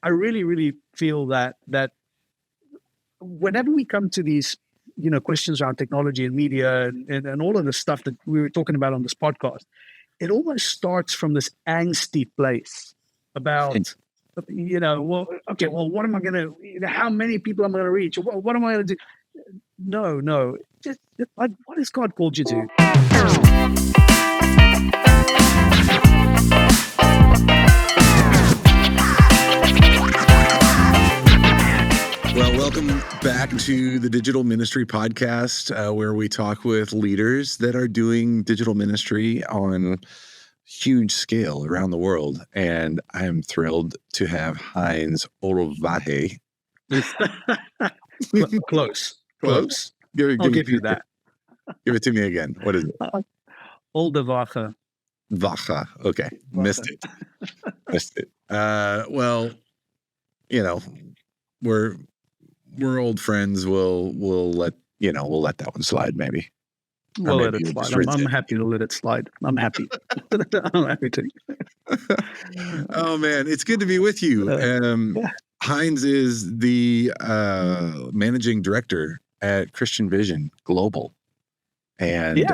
I really, really feel that whenever we come to these, questions around technology and media and all of the stuff that we were talking about on this podcast, it almost starts from this angsty place about, what am I going to, how many people am I going to reach? What am I going to do? No, just like, what has God called you to? Well, welcome back to the Digital Ministry Podcast, where we talk with leaders that are doing digital ministry on huge scale around the world. And I am thrilled to have Heinz Oldewage. Close. I'll give you that. Give it to me again. What is it? Oldewage. Vacha. Okay. Missed it. Well, we're old friends. We'll let that one slide maybe. We'll let it slide. I'm happy to let it slide. I'm happy. I'm happy to. Oh man, it's good to be with you. Heinz is the managing director at Christian Vision Global, and you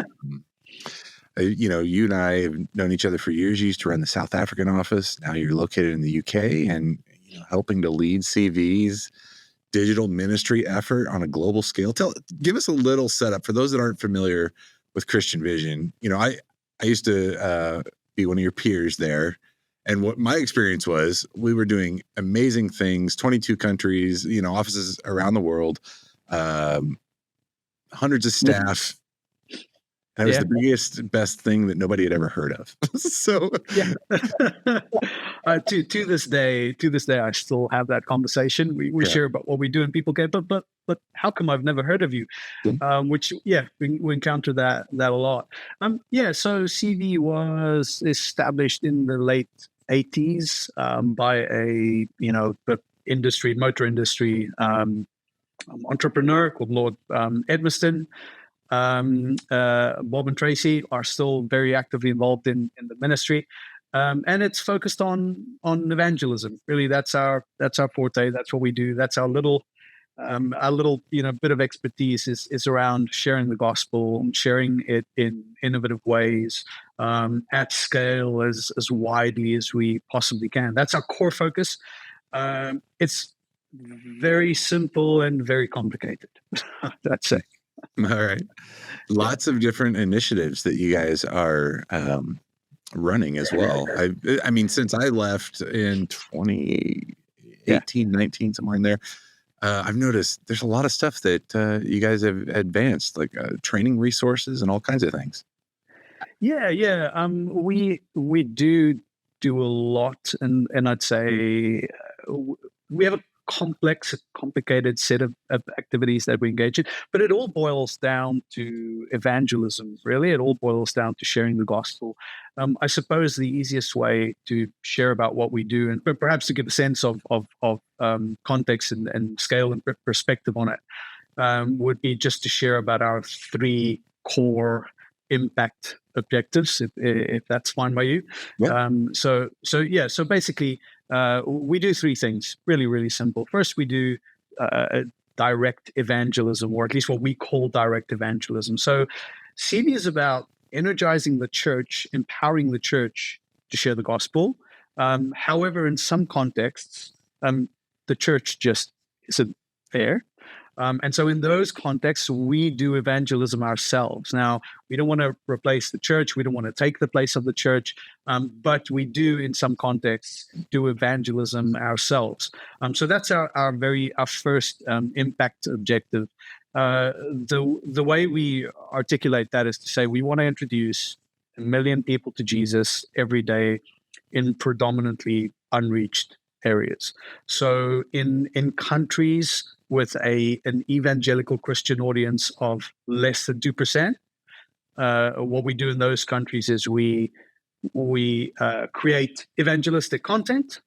and I have known each other for years. You used to run the South African office. Now you're located in the UK and helping to lead CV's digital ministry effort on a global scale. Give us a little setup for those that aren't familiar with Christian Vision. I used to be one of your peers there, and what my experience was, we were doing amazing things, 22 countries, offices around the world, hundreds of staff. That was the biggest, best thing that nobody had ever heard of. So, to this day, I still have that conversation. We share about what we do, and people go, "But how come I've never heard of you?" Which, we encounter that a lot. So CV was established in the late 80s by a motor industry entrepreneur called Lord Edmiston. Bob and Tracy are still very actively involved in the ministry, and it's focused on evangelism. Really, that's our forte. That's what we do. That's our little bit of expertise is around sharing the gospel, sharing it in innovative ways, at scale as widely as we possibly can. That's our core focus. It's very simple and very complicated. That's it. All right. Lots of different initiatives that you guys are running as well. I mean, since I left in 2018, 19, somewhere in there, I've noticed there's a lot of stuff that you guys have advanced, like training resources and all kinds of things. We do a lot, and I'd say we have a complicated set of activities that we engage in, but it all boils down to evangelism. Really, it all boils down to sharing the gospel. I suppose the easiest way to share about what we do, and perhaps to give a sense of context and scale and perspective on it, would be just to share about our three core impact objectives, if that's fine by you. Yeah. So basically, we do three things, really, really simple. First, we do direct evangelism, or at least what we call direct evangelism. So CV is about energizing the church, empowering the church to share the gospel. However, in some contexts, the church just isn't there. And so in those contexts, we do evangelism ourselves. Now, we don't want to replace the church. We don't want to take the place of the church. But we do, in some contexts, do evangelism ourselves. So that's our first impact objective. The way we articulate that is to say we want to introduce 1 million people to Jesus every day in predominantly unreached areas. So in countries with an evangelical Christian audience of less than 2%, what we do in those countries is we create evangelistic content,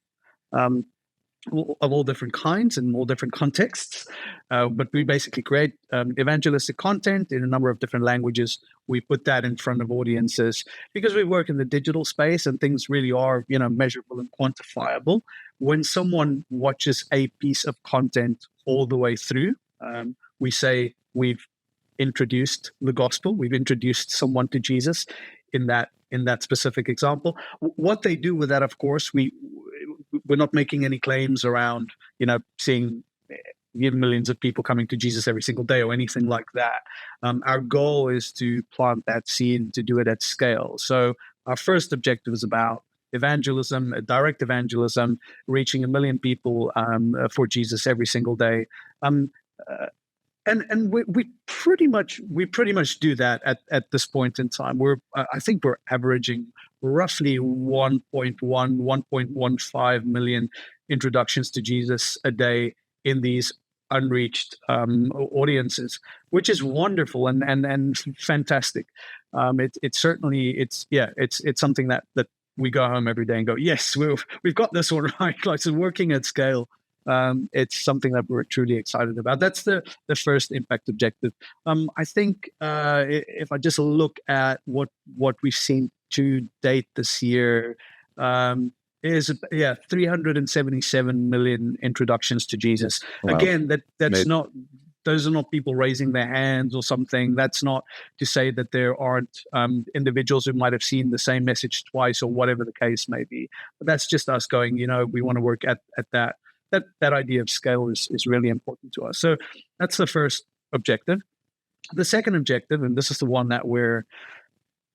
of all different kinds and all different contexts. But we basically create evangelistic content in a number of different languages. We put that in front of audiences because we work in the digital space and things really are, measurable and quantifiable. When someone watches a piece of content all the way through, we say we've introduced the gospel. We've introduced someone to Jesus in that specific example. What they do with that, of course, we're not making any claims around, seeing millions of people coming to Jesus every single day or anything like that. Our goal is to plant that seed, to do it at scale. So our first objective is about evangelism, direct evangelism, reaching 1 million people for Jesus every single day. And we pretty much do that at this point in time. I think we're averaging roughly 1.15 million introductions to Jesus a day in these unreached audiences, which is wonderful and fantastic. It's something that we go home every day and go, yes, we've got this one right. Like, so working at scale. It's something that we're truly excited about. That's the first impact objective. I think if I just look at what we've seen to date this year, is 377 million introductions to Jesus. Wow. Again, that's not. Those are not people raising their hands or something. That's not to say that there aren't individuals who might have seen the same message twice or whatever the case may be. But that's just us going, we want to work at that. That idea of scale is really important to us. So that's the first objective. The second objective, and this is the one that we're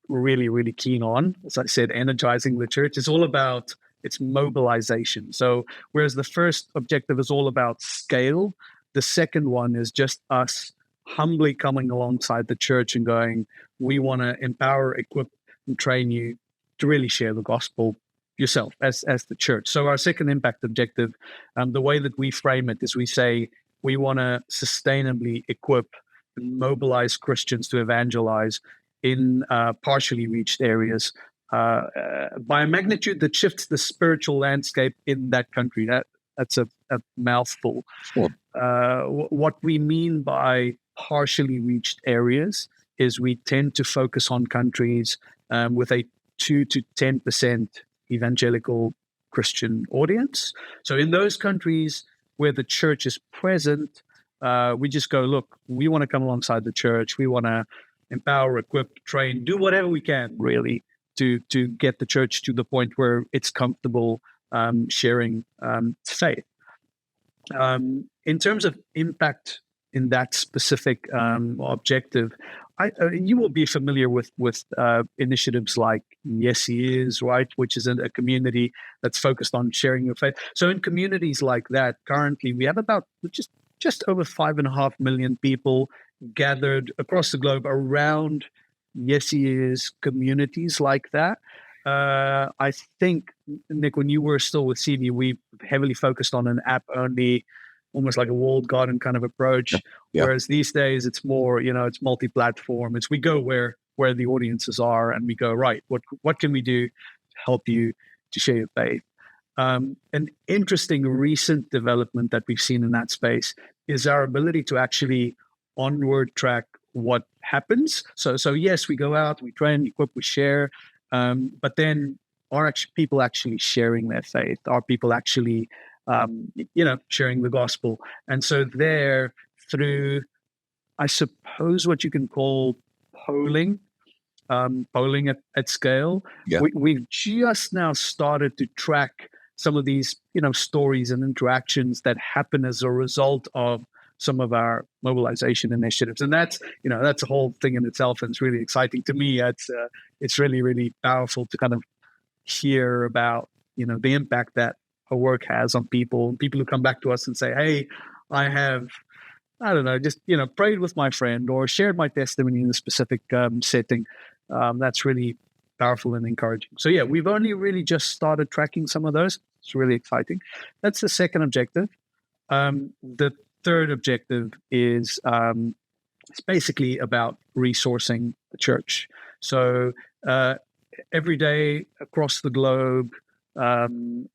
really, really keen on, as I said, energizing the church, is all about its mobilization. So whereas the first objective is all about scale, the second one is just us humbly coming alongside the church and going, we want to empower, equip, and train you to really share the gospel yourself as the church. So our second impact objective, the way that we frame it is we say we want to sustainably equip and mobilize Christians to evangelize in partially reached areas by a magnitude that shifts the spiritual landscape in that country. That's a mouthful. Sure. What we mean by partially reached areas is we tend to focus on countries with a 2 to 10% evangelical Christian audience. So in those countries where the church is present, we just go, look, we want to come alongside the church. We want to empower, equip, train, do whatever we can really to get the church to the point where it's comfortable sharing faith. In terms of impact in that specific objective, you will be familiar with initiatives like Yes He Is, right, which is a community that's focused on sharing your faith. So in communities like that, currently we have about just over 5.5 million people gathered across the globe around Yes He Is communities like that. I think, Nick, when you were still with CV, we heavily focused on an app-only, almost like a walled garden kind of approach. Yeah. Whereas these days it's more, it's multi-platform. It's we go where the audiences are and we go, right, what can we do to help you to share your faith? An interesting recent development that we've seen in that space is our ability to actually onward track what happens. So yes, we go out, we train, equip, we share, but then are people actually sharing their faith? Are people actually sharing the gospel? And so there, through, I suppose, what you can call polling at scale, yeah. We've just now started to track some of these, stories and interactions that happen as a result of some of our mobilization initiatives. And that's a whole thing in itself. And it's really exciting to me. It's really, really powerful to kind of hear about, the impact that our work has on people who come back to us and say, hey, I have, I don't know, just, prayed with my friend or shared my testimony in a specific setting. That's really powerful and encouraging. So yeah, we've only really just started tracking some of those. It's really exciting. That's the second objective. The third objective is it's basically about resourcing the church. So every day across the globe,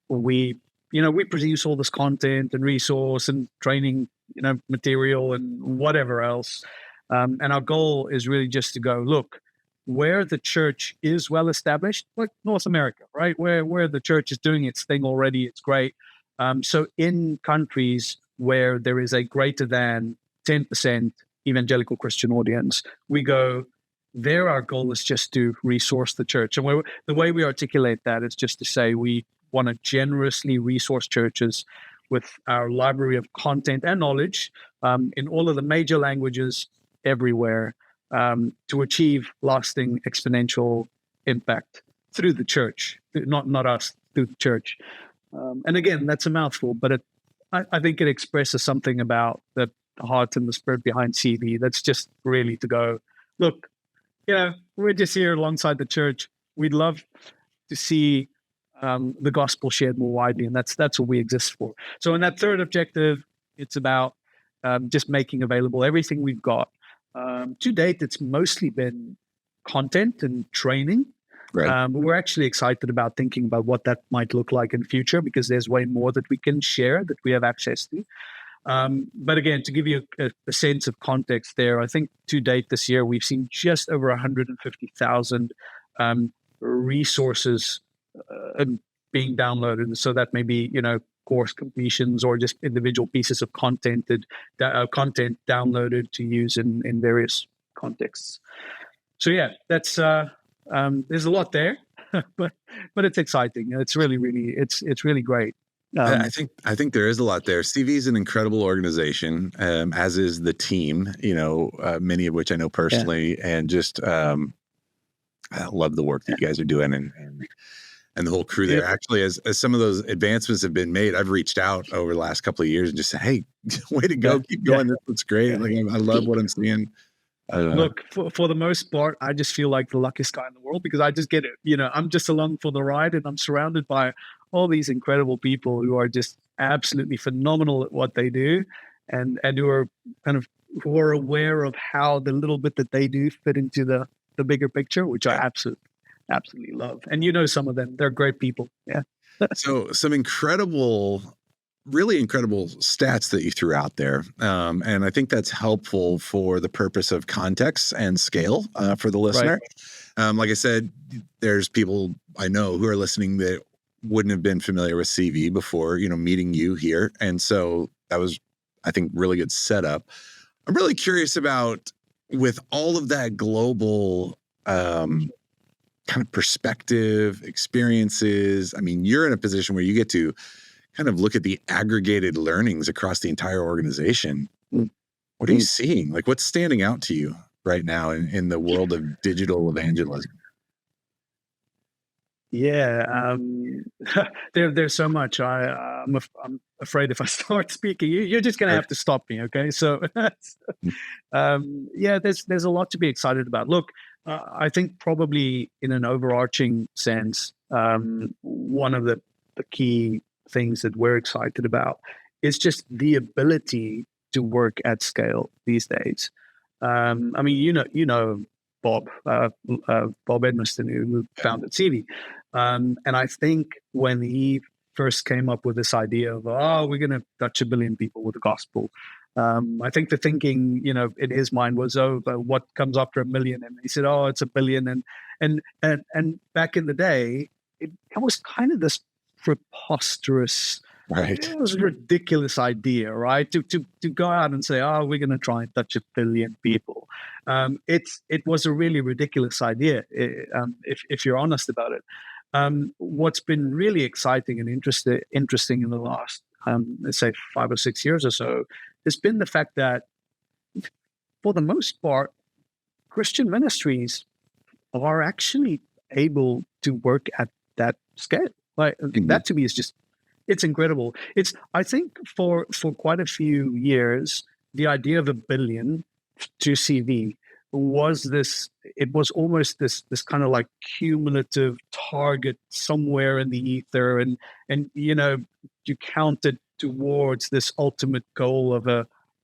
we we produce all this content and resource and training, material and whatever else. And our goal is really just to go, look, where the church is well established, like North America, right? Where the church is doing its thing already, it's great. So in countries where there is a greater than 10% evangelical Christian audience, we go, there our goal is just to resource the church. And the way we articulate that is just to say we want to generously resource churches with our library of content and knowledge in all of the major languages everywhere to achieve lasting exponential impact through the church, not us, through the church. And again, that's a mouthful, but I think it expresses something about the heart and the spirit behind CV. That's just really to go, look, we're just here alongside the church. We'd love to see the gospel shared more widely, and that's what we exist for. So in that third objective, it's about just making available everything we've got. To date, it's mostly been content and training. Right. But we're actually excited about thinking about what that might look like in the future, because there's way more that we can share that we have access to. But again, to give you a sense of context there, I think to date this year, we've seen just over 150,000 resources being downloaded. So that may be, course completions or just individual pieces of content content downloaded to use in various contexts. So yeah, that's there's a lot there, but it's exciting. It's really, it's really great. I think there is a lot there. CV is an incredible organization, as is the team. Many of which I know personally, and just I love the work that you guys are doing, and the whole crew there. Actually, as some of those advancements have been made, I've reached out over the last couple of years and just said, "Hey, way to go! Keep going. This looks great. Like I love what I'm seeing." Look, for the most part, I just feel like the luckiest guy in the world, because I just get it. I'm just along for the ride, and I'm surrounded by all these incredible people who are just absolutely phenomenal at what they do, and who are who are aware of how the little bit that they do fit into the bigger picture, which I absolutely love. And some of them, they're great people. Yeah. So some really incredible stats that you threw out there. And I think that's helpful for the purpose of context and scale for the listener. Right. Like I said, there's people I know who are listening that wouldn't have been familiar with CV before, meeting you here. And so that was, I think, really good setup. I'm really curious about, with all of that global kind of perspective, experiences. I mean, you're in a position where you get to kind of look at the aggregated learnings across the entire organization. What are you seeing? Like, what's standing out to you right now in the world of digital evangelism? Yeah, there's so much. I'm afraid if I start speaking, you're just going to have to stop me. Okay, so there's a lot to be excited about. Look, I think probably in an overarching sense, one of the key things that we're excited about is just the ability to work at scale these days. I mean, Bob Edmiston, who founded CV. And I think when he first came up with this idea of, we're going to touch 1 billion people with the gospel, I think the thinking, in his mind was, but what comes after 1 million? And he said, it's 1 billion. And back in the day, it was kind of this preposterous, right? It was a ridiculous idea, right? To go out and say, we're going to try and touch 1 billion people. It was a really ridiculous idea, if you're honest about it. What's been really exciting and interesting in the last, let's say, 5 or 6 years or so, has been the fact that, for the most part, Christian ministries are actually able to work at that scale. Like, that to me is just, it's incredible. I think for quite a few years, the idea of 1 billion to CV was almost this kind of like cumulative target somewhere in the ether, and you counted towards this ultimate goal of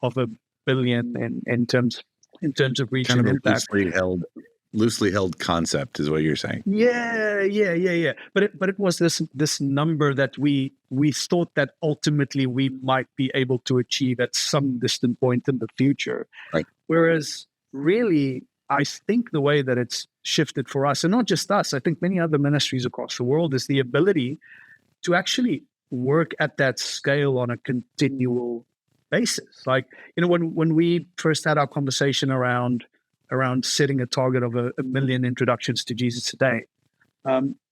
1 billion in terms of reaching kind of impact. loosely held loosely held concept is what you're saying. Yeah. But it was this number that we thought that ultimately we might be able to achieve at some distant point in the future. Right. Whereas really, I think the way that it's shifted for us, and not just us, I think many other ministries across the world, is the ability to actually work at that scale on a continual basis. Like, when we first had our conversation around setting a target of a million introductions to Jesus a day,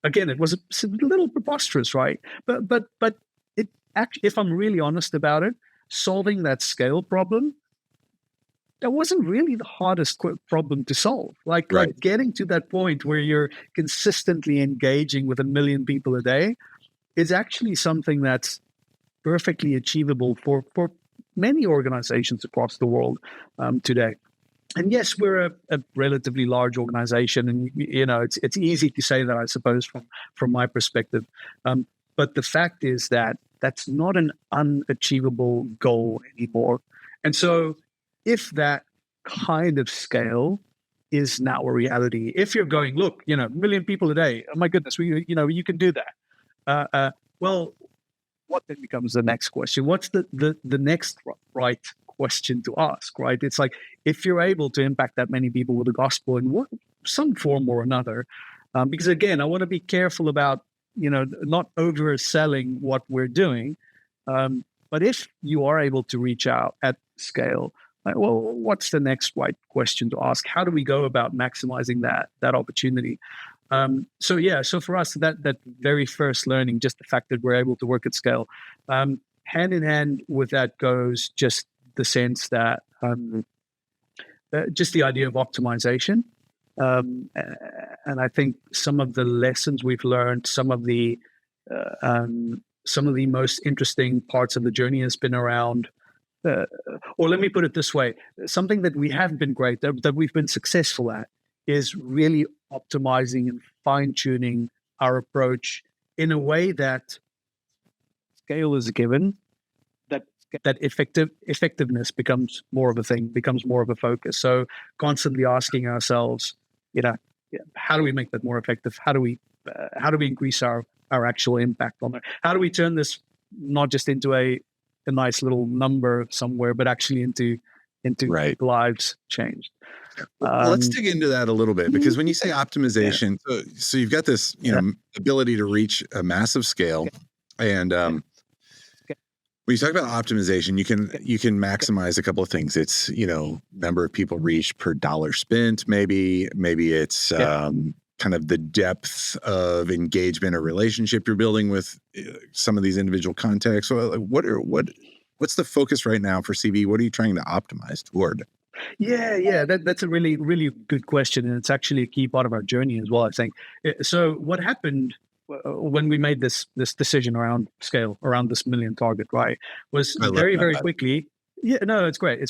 again, it was a little preposterous, right? But it actually, if I'm really honest about it, solving that scale problem, that wasn't really the hardest problem to solve. Like getting to that point where you're consistently engaging with 1 million people a day is actually something that's perfectly achievable for many organizations across the world today. And yes, we're a relatively large organization, and it's easy to say that, I suppose, from my perspective. But the fact is that that's not an unachievable goal anymore. And so, if that kind of scale is now a reality, if you're going, look, 1 million people a day, oh my goodness, you can do that. Well, what then becomes the next question? What's the next right question to ask, right? It's like, if you're able to impact that many people with the gospel in some form or another, because again, I want to be careful about, not overselling what we're doing. But if you are able to reach out at scale, like, well, what's the next right question to ask? How do we go about maximizing that opportunity? So for us, that very first learning, just the fact that we're able to work at scale, hand in hand with that goes just the sense that just the idea of optimization. And I think some of the lessons we've learned, some of the most interesting parts of the journey has been around, or let me put it this way, something that we have been great, that we've been successful at, is really optimizing and fine-tuning our approach in a way that scale is given, that effectiveness becomes more of a thing, becomes more of a focus. So constantly asking ourselves, how do we make that more effective? How do we increase our actual impact on it? How do we turn this not just into a nice little number somewhere, but actually into lives changed? Well, let's dig into that a little bit, because when you say optimization, so you've got this, ability to reach a massive scale, and when you talk about optimization, you can maximize a couple of things. It's, number of people reached per dollar spent. Maybe it's kind of the depth of engagement or relationship you're building with some of these individual contexts. So what's the focus right now for CV? What are you trying to optimize toward? Yeah. That's a really, really good question, and it's actually a key part of our journey as well, I think. So what happened when we made this decision around scale, around this million target, right, was very, very quickly. Yeah, no, it's great.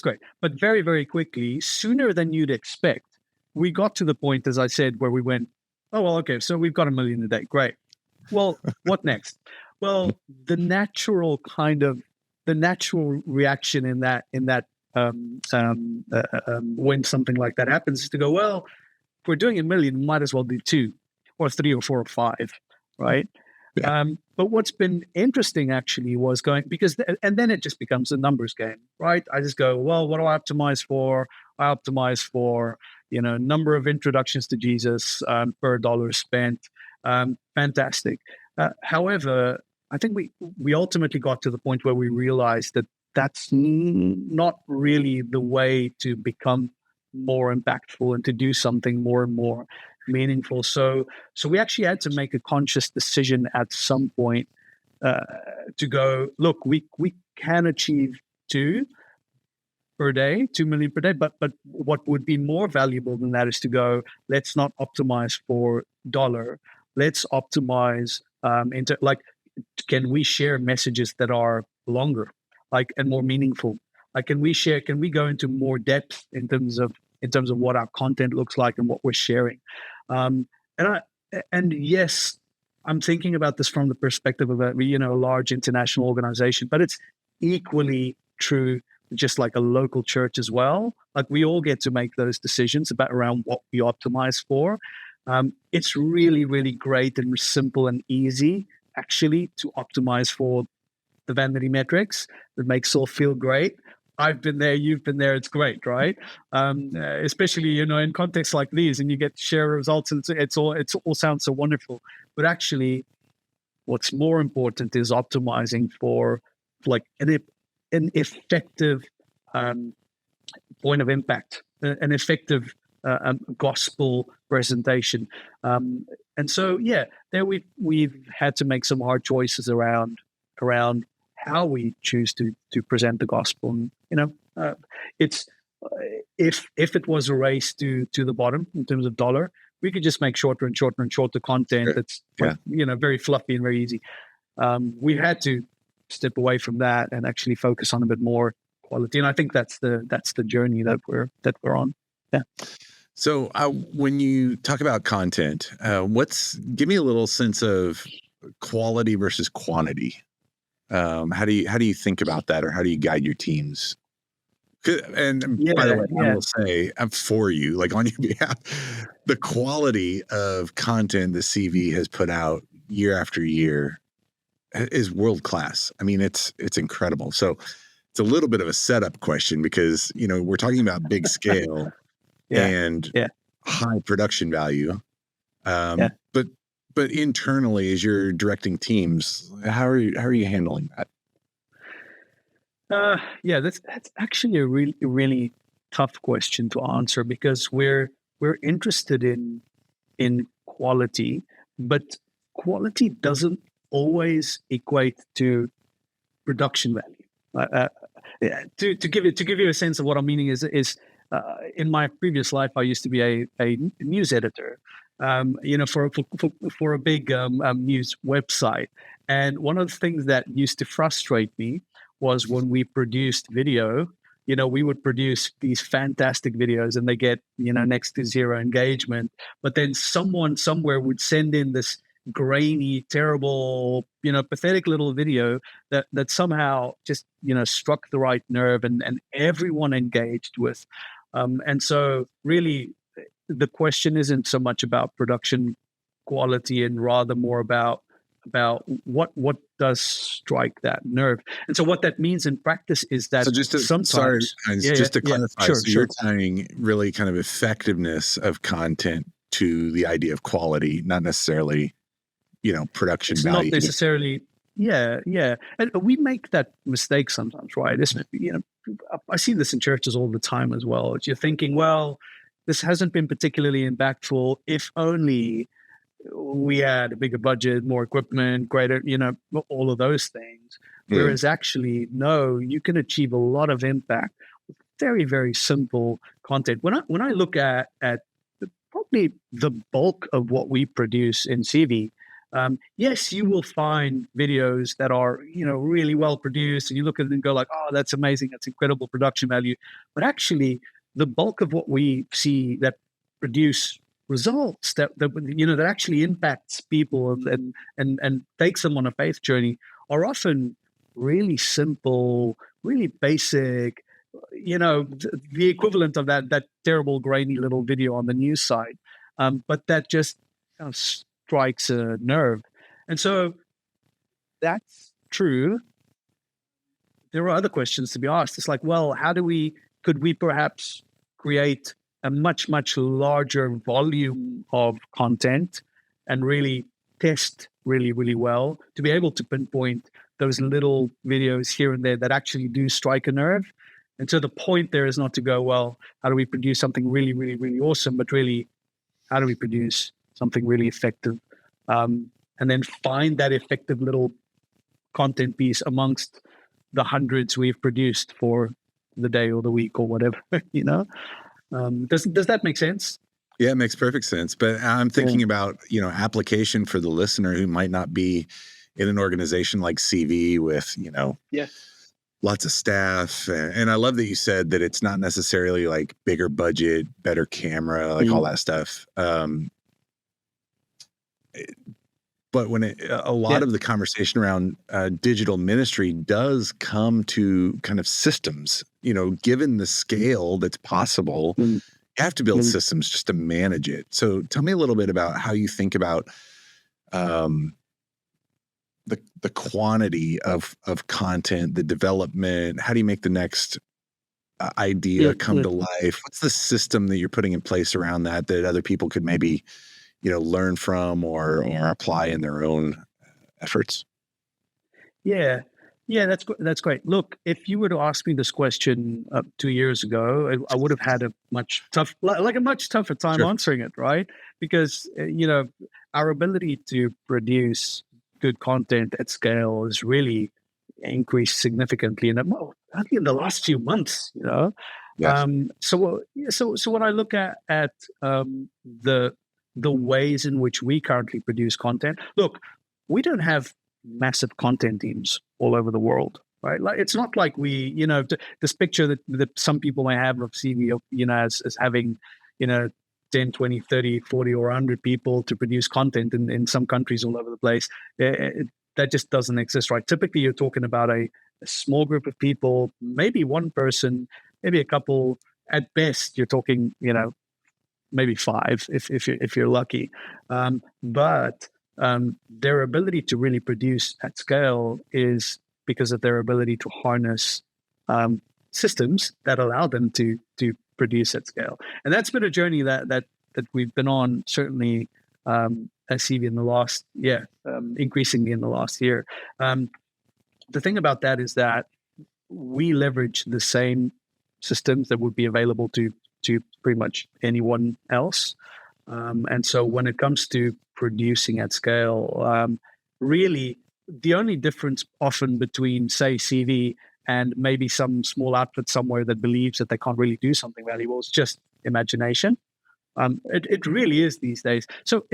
But very, very quickly, sooner than you'd expect, we got to the point, as I said, where we went, oh, well, okay, so we've got 1 million a day. Great. Well, what next? Well, the natural reaction in that when something like that happens is to go, well, if we're doing 1 million, we might as well do 2 or 3 or 4 or 5, right? Yeah. But what's been interesting actually was and then it just becomes a numbers game, right? I just go, well, what do I optimize for? I optimize for, number of introductions to Jesus per dollar spent. Fantastic. However, I think we ultimately got to the point where we realized that that's not really the way to become more impactful and to do something more and more meaningful. So we actually had to make a conscious decision at some point to go, look, we can achieve 2 million per day, but what would be more valuable than that is to go, let's not optimize for dollar. Let's optimize into, like, can we share messages that are longer, like, and more meaningful? Like, can we go into more depth in terms of what our content looks like and what we're sharing? And yes, I'm thinking about this from the perspective of a large international organization, but it's equally true just like a local church as well. Like we all get to make those decisions around what we optimize for. It's really, really great and simple and easy actually to optimize for the vanity metrics. That makes all feel great. I've been there, you've been there. It's great, right? Especially in contexts like these, and you get to share results, and it's all sounds so wonderful. But actually, what's more important is optimizing for like an effective point of impact, an effective gospel presentation. And so, there we've had to make some hard choices around how we choose to present the gospel. And, it's if it was a race to the bottom in terms of dollar, we could just make shorter and shorter and shorter content that's very fluffy and very easy. We had to step away from that and actually focus on a bit more quality. And I think that's the journey that we're on. Yeah. So when you talk about content, give me a little sense of quality versus quantity. How do you think about that, or how do you guide your teams? And by the way, I will say, I'm for you, like on your behalf, the quality of content the CV has put out year after year is world class. I mean, it's incredible. So it's a little bit of a setup question because, we're talking about big scale and high production value. But internally, as you're directing teams, how are you handling that? That's actually a really, really tough question to answer because we're interested in quality, but quality doesn't always equate to production value. To give you a sense of what I'm meaning is in my previous life, I used to be a news editor, for a big news website. And one of the things that used to frustrate me was when we produced video, we would produce these fantastic videos and they get, next to zero engagement. But then someone somewhere would send in this grainy, terrible, pathetic little video that somehow just, struck the right nerve and everyone engaged with. And so really the question isn't so much about production quality and rather more about what does strike that nerve. And so what that means in practice is that sometimes to clarify, you're tying really kind of effectiveness of content to the idea of quality, not necessarily production it's value. Not necessarily. And we make that mistake sometimes, right? I see this in churches all the time as well. You're thinking, well, this hasn't been particularly impactful. If only we had a bigger budget, more equipment, greater, all of those things. Whereas actually, no, you can achieve a lot of impact with very, very simple content. When I look at probably the bulk of what we produce in CV, yes, you will find videos that are, really well produced, and you look at them and go like, oh, that's amazing, that's incredible production value. But actually, the bulk of what we see that produce results that actually impacts people and takes them on a faith journey are often really simple, really basic, the equivalent of that terrible grainy little video on the news side, but that just kind of strikes a nerve. And so that's true. There are other questions to be asked. It's like, well, could we perhaps create a much, much larger volume of content and really test really, really well to be able to pinpoint those little videos here and there that actually do strike a nerve. And so the point there is not to go, well, how do we produce something really, really, really awesome, but really, how do we produce something really effective? And then find that effective little content piece amongst the hundreds we've produced for the day or the week or whatever, Does that make sense? Yeah, it makes perfect sense. But I'm thinking about, application for the listener who might not be in an organization like CV with, lots of staff. And I love that you said that it's not necessarily like bigger budget, better camera, like all that stuff. But But when a lot of the conversation around digital ministry does come to kind of systems, given the scale that's possible, you have to build systems just to manage it. So tell me a little bit about how you think about the quantity of content, the development. How do you make the next idea come to life? What's the system that you're putting in place around that other people could maybe learn from or apply in their own efforts? Yeah, that's great. Look, if you were to ask me this question 2 years ago, I would have had a much tougher time answering it, right? Because our ability to produce good content at scale has really increased significantly only in the last few months. Yes. So when I look at the ways in which we currently produce content, look, we don't have massive content teams all over the world, right? Like, it's not like we, this picture that some people may have of CV, as having, 10, 20, 30, 40, or 100 people to produce content in some countries all over the place. That just doesn't exist, right? Typically, you're talking about a small group of people, maybe one person, maybe a couple. At best, you're talking, maybe 5 if you're lucky. But their ability to really produce at scale is because of their ability to harness systems that allow them to produce at scale. And that's been a journey that we've been on, certainly at CV in the last year, increasingly in the last year. The thing about that is that we leverage the same systems that would be available to pretty much anyone else. And so when it comes to producing at scale, really the only difference often between, say, CV and maybe some small outfit somewhere that believes that they can't really do something valuable is just imagination. It really is these days. So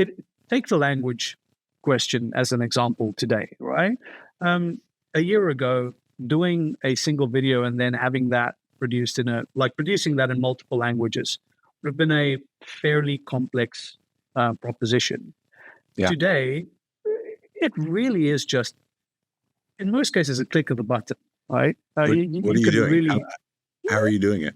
take the language question as an example today, right? A year ago, doing a single video and then having that producing that in multiple languages would have been a fairly complex proposition. Yeah. Today, it really is just, in most cases, a click of the button, right? What are you doing? Really, how are you doing it?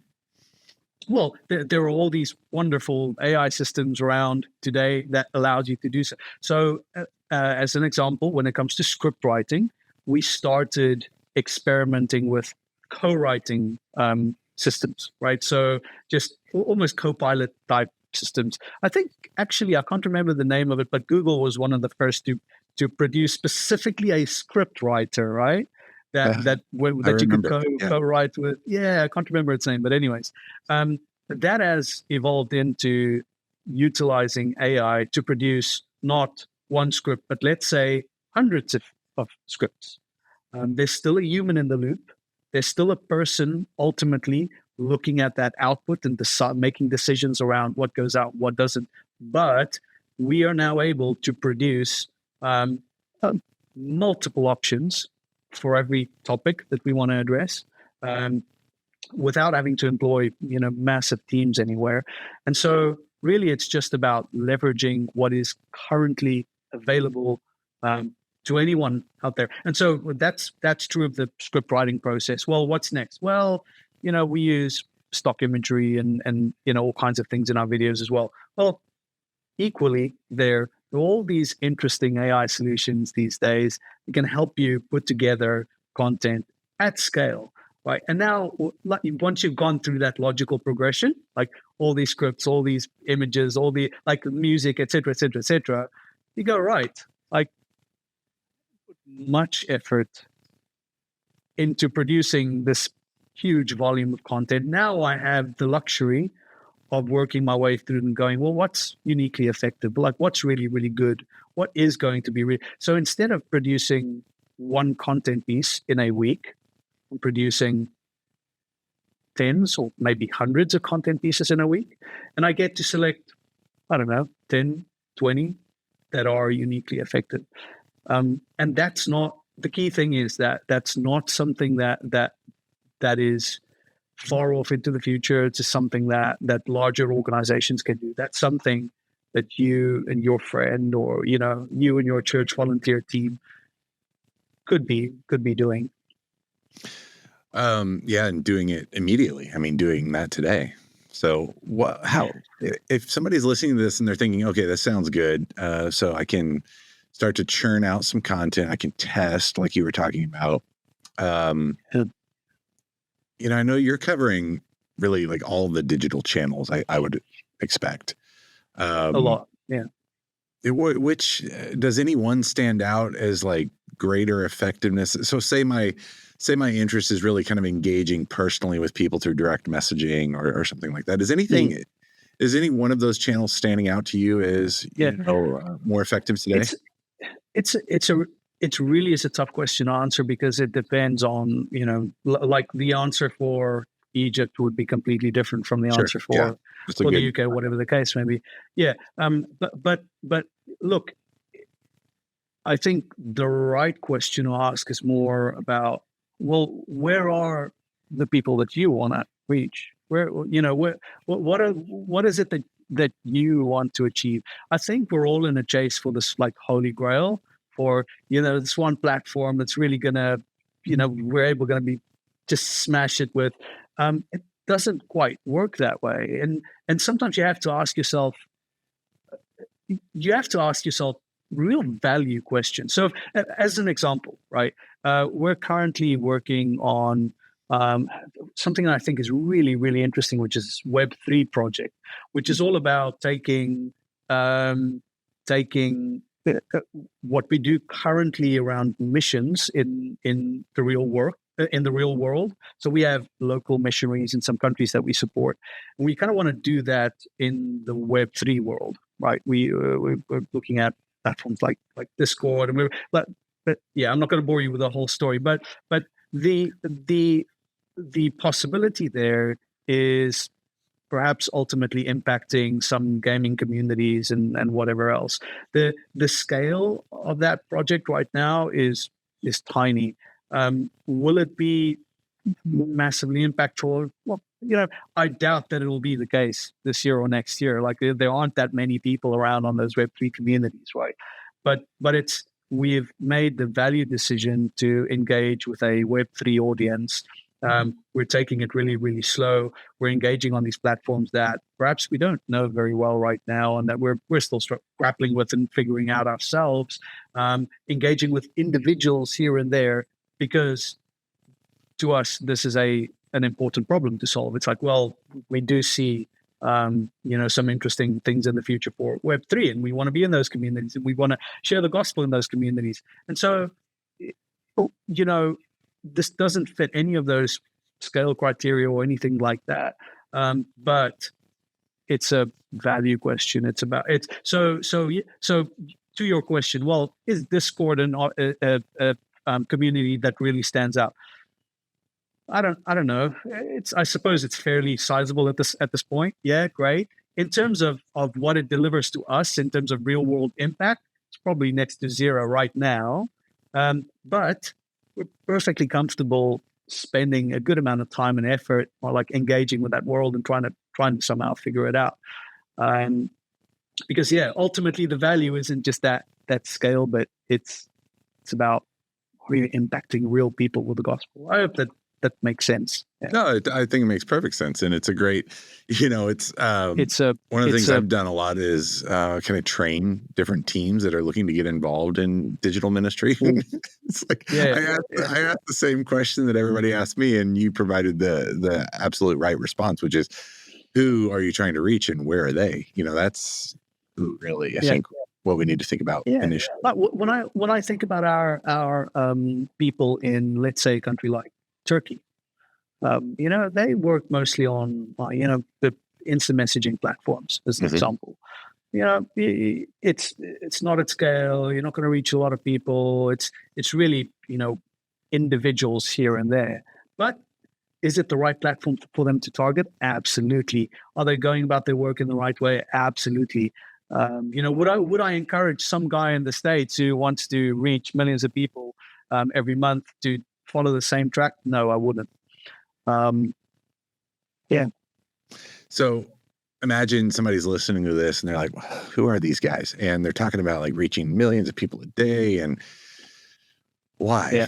Well, there are all these wonderful AI systems around today that allows you to do so. So, as an example, when it comes to script writing, we started experimenting with co-writing systems, right? So just almost co-pilot type systems. I think, actually, I can't remember the name of it, but Google was one of the first to produce specifically a script writer, right? That you could co-write with. Yeah, I can't remember its name, but anyways, that has evolved into utilizing AI to produce not one script, but let's say hundreds of scripts. There's still a human in the loop. There's still a person ultimately looking at that output and making decisions around what goes out, what doesn't. But we are now able to produce multiple options for every topic that we want to address, without having to employ massive teams anywhere. And so really it's just about leveraging what is currently available to anyone out there. And so that's true of the script writing process. Well, what's next? Well, we use stock imagery and all kinds of things in our videos as well. Well, equally, there are all these interesting AI solutions these days that can help you put together content at scale, right? And now, once you've gone through that logical progression, like all these scripts, all these images, all the music, et cetera, you go, right, much effort into producing this huge volume of content. Now I have the luxury of working my way through and going, well, what's uniquely effective? What's really, really good? What is going to be So instead of producing one content piece in a week, I'm producing tens or maybe hundreds of content pieces in a week. And I get to select, 10, 20 that are uniquely effective. And that's not, the key thing is that's not something that is far off into the future. It's just something that larger organizations can do. That's something that you and your friend, or you and your church volunteer team could be doing? Yeah, and doing it immediately. I mean, doing that today. So how, if somebody's listening to this and they're thinking, okay, that sounds good. So I can start to churn out some content. I can test, like you were talking about. Yeah. I know you're covering really like all the digital channels I would expect. A lot. Yeah. Which does any one stand out as like greater effectiveness? So say my interest is really kind of engaging personally with people through direct messaging or something like that. Is any one of those channels standing out to you as more effective today? It's really is a tough question to answer, because it depends on, like the answer for Egypt would be completely different from the answer for the UK, whatever the case may be. Yeah. But look, I think the right question to ask is more about, well, where are the people that you want to reach? What is it that you want to achieve? I think we're all in a chase for this like holy grail, for this one platform that's really gonna, we're able gonna be just smash it with. It doesn't quite work that way, and sometimes you have to ask yourself real value questions. So, as an example, right, we're currently working on something that I think is really, really interesting, which is Web3 project, which is all about taking what we do currently around missions in the real work. In the real world. So we have local missionaries in some countries that we support. And we kind of want to do that in the Web3 world, right? We're looking at platforms like Discord, and but yeah, I'm not going to bore you with the whole story, but the possibility there is perhaps ultimately impacting some gaming communities and whatever else. The scale of that project right now is tiny. Will it be massively impactful? Well, I doubt that it will be the case this year or next year. Like there aren't that many people around on those Web3 communities, right? But we've made the value decision to engage with a Web3 audience. We're taking it really, really slow. We're engaging on these platforms that perhaps we don't know very well right now, and that we're still grappling with and figuring out ourselves. Engaging with individuals here and there, because to us this is an important problem to solve. It's like, well, we do see some interesting things in the future for Web3, and we want to be in those communities, and we want to share the gospel in those communities. And so, this doesn't fit any of those scale criteria or anything like that. But it's a value question. It's about it's so to your question. Well, is Discord a community that really stands out? I don't know. I suppose it's fairly sizable at this point. Yeah, great. In terms of what it delivers to us in terms of real world impact, it's probably next to zero right now. But we're perfectly comfortable spending a good amount of time and effort, or like engaging with that world and trying to somehow figure it out. Because ultimately the value isn't just that scale, but it's about really impacting real people with the gospel. I hope that makes sense. Yeah. No, I think it makes perfect sense, and it's a great, it's one of the things I've done a lot is kind of train different teams that are looking to get involved in digital ministry. It's like I asked the same question that everybody asked me, and you provided the absolute right response, which is, who are you trying to reach, and where are they? That's really I think what we need to think about initially. But when I think about our people in, let's say, a country like Turkey, they work mostly on the instant messaging platforms, as an example. It's not at scale. You're not going to reach a lot of people. It's really individuals here and there. But is it the right platform for them to target? Absolutely. Are they going about their work in the right way? Absolutely. Would I encourage some guy in the States who wants to reach millions of people every month to follow the same track? No, I wouldn't. So imagine somebody's listening to this and they're like, who are these guys? And they're talking about like reaching millions of people a day. And why? Yeah.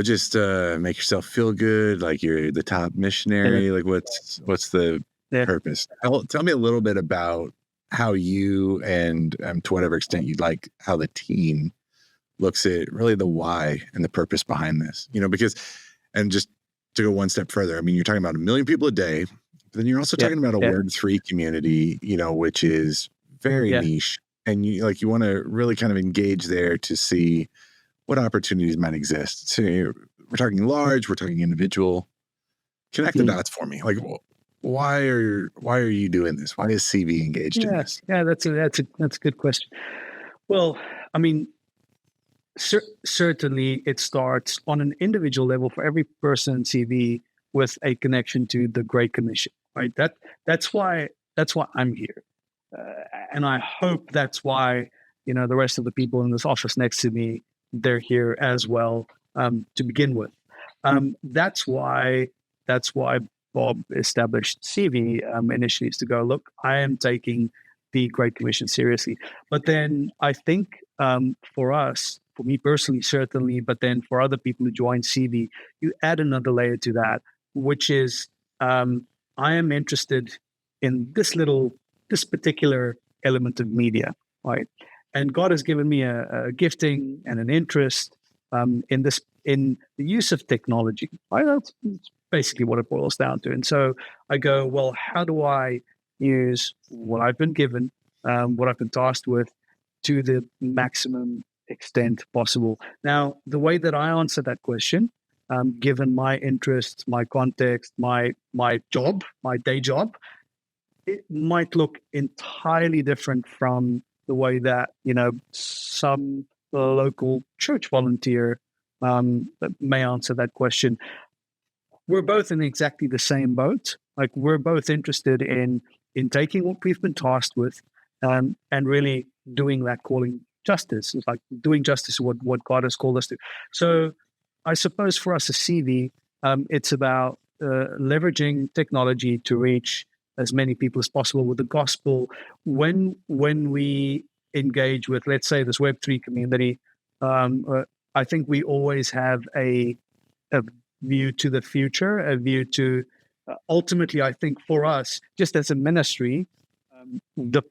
Just make yourself feel good, like you're the top Yeah. missionary. Like what's the Yeah. purpose? Tell me a little bit about how you and to whatever extent you'd like, how the team looks at really the why and the purpose behind this. Because, and just to go one step further, I mean, you're talking about 1 million people a day, but then you're also Yeah. talking about a Yeah. Word3 community, which is very Yeah. niche, and you want to really kind of engage there to see what opportunities might exist. So we're talking large, we're talking individual. Connect the dots for me. Like, why are you doing this? Why is CV engaged in this? Yeah, that's a good question. Well, I mean, certainly it starts on an individual level for every person in CV with a connection to the Great Commission, right? That's why I'm here, and I hope that's why the rest of the people in this office next to me, they're here as well, to begin with. That's why Bob established CV initially, is to go, look, I am taking the Great Commission seriously. But then I think for me personally, certainly, but then for other people who join CV, you add another layer to that, which is I am interested in this particular element of media, right? And God has given me a gifting and an interest in the use of technology. Right? That's basically what it boils down to. And so I go, well, how do I use what I've been given, what I've been tasked with, to the maximum extent possible? Now, the way that I answer that question, given my interests, my context, my job, my day job, it might look entirely different from the way that some local church volunteer may answer that question. We're both in exactly the same boat. Like, we're both interested in taking what we've been tasked with, and really doing that calling justice. It's like doing justice to what God has called us to. So I suppose for us as CV, it's about leveraging technology to reach as many people as possible with the gospel. When we engage with, let's say, this Web3 community, I think we always have a view to the future, a view to ultimately, I think for us, just as a ministry, the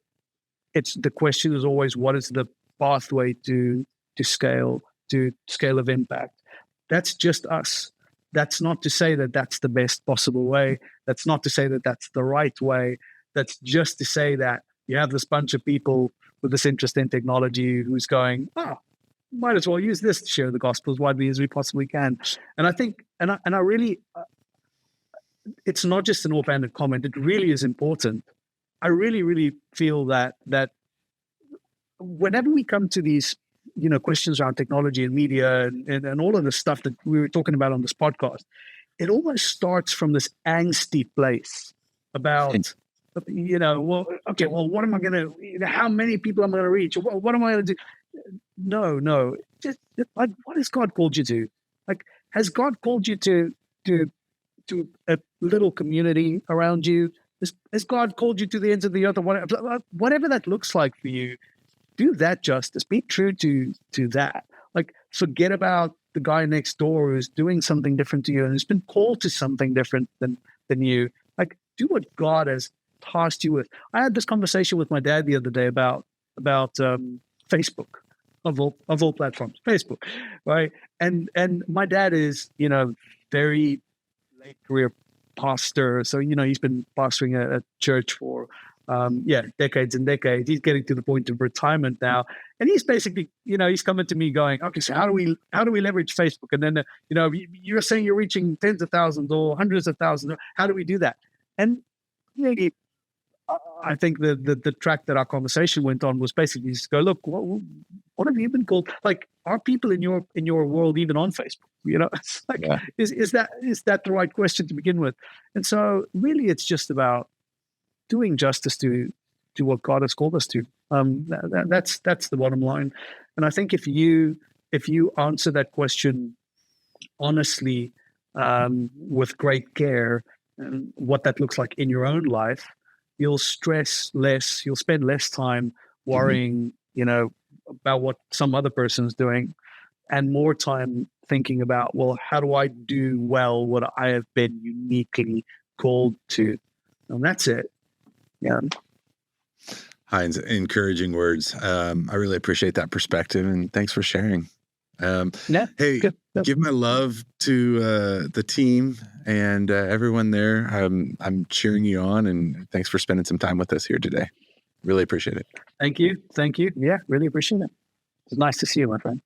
question is always, what is the pathway to scale of impact? That's just us. That's not to say that that's the best possible way. That's not to say that that's the right way. That's just to say that you have this bunch of people with this interest in technology who's going, might as well use this to share the gospel as widely as we possibly can. And I think, and I really, it's not just an offhanded comment. It really is important. I really, really feel that whenever we come to these, questions around technology and media and all of the stuff that we were talking about on this podcast, it almost starts from this angsty place about, what am I going to, how many people am I going to reach? What am I going to do? No, just like, what has God called you to? Like, has God called you to a little community around you? Has God called you to the ends of the earth, or whatever that looks like for you? Do that justice. Be true to that. Like, forget about the guy next door who's doing something different to you and who's been called to something different than you. Like, do what God has tasked you with. I had this conversation with my dad the other day about Facebook, of all platforms, Facebook, right? And my dad is, very late career pastor. So, he's been pastoring a church for decades and decades. He's getting to the point of retirement now, and he's basically, he's coming to me going, okay, so how do we leverage Facebook? And then, you're saying you're reaching tens of thousands or hundreds of thousands. How do we do that? And I think the track that our conversation went on was basically just go, look, what have you been called? Like, are people in your world even on Facebook? It's like, is that the right question to begin with? And so really, it's just about doing justice to what God has called us to. That's the bottom line. And I think if you answer that question honestly, with great care, and what that looks like in your own life, you'll stress less, you'll spend less time worrying, about what some other person's doing, and more time thinking about, well, how do I do well what I have been uniquely called to? And that's it. Yeah. Heinz, encouraging words. I really appreciate that perspective, and thanks for sharing. Hey, good. give my love to the team and everyone there. I'm cheering you on, and thanks for spending some time with us here today. Really appreciate it. Thank you. Yeah, really appreciate it. It's nice to see you, my friend.